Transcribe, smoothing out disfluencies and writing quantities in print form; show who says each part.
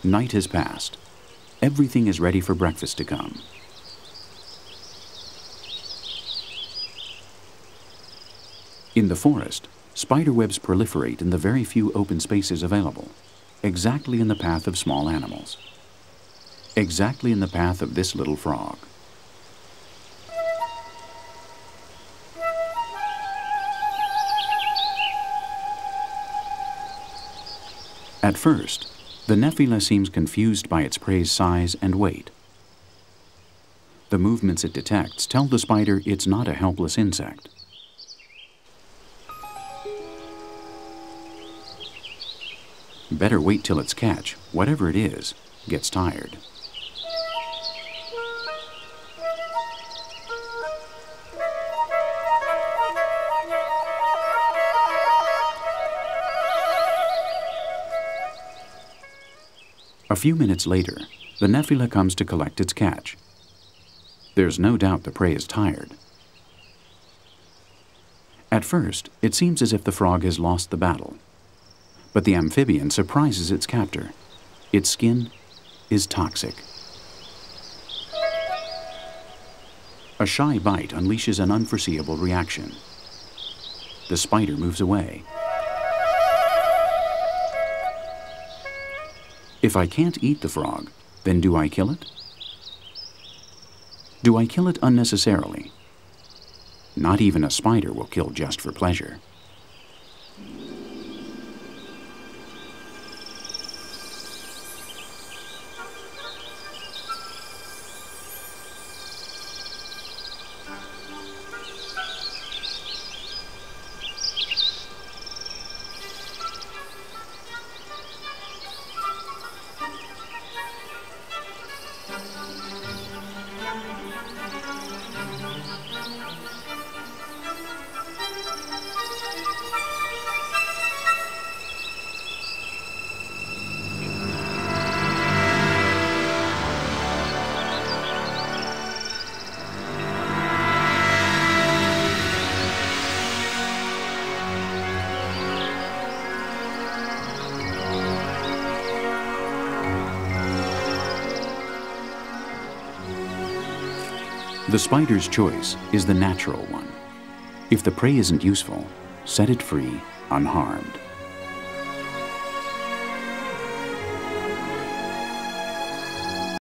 Speaker 1: Night has passed. Everything is ready for breakfast to come. In the forest, spiderwebs proliferate in the very few open spaces available, exactly in the path of small animals. Exactly in the path of this little frog. At first, the Nephila seems confused by its prey's size and weight. The movements it detects tell the spider it's not a helpless insect. Better wait till its catch, whatever it is, gets tired. A few minutes later, the Nephila comes to collect its catch. There's no doubt the prey is tired. At first, it seems as if the frog has lost the battle. But the amphibian surprises its captor. Its skin is toxic. A shy bite unleashes an unforeseeable reaction. The spider moves away. If I can't eat the frog, then do I kill it? Do I kill it unnecessarily? Not even a spider will kill just for pleasure. The spider's choice is the natural one. If the prey isn't useful, set it free unharmed.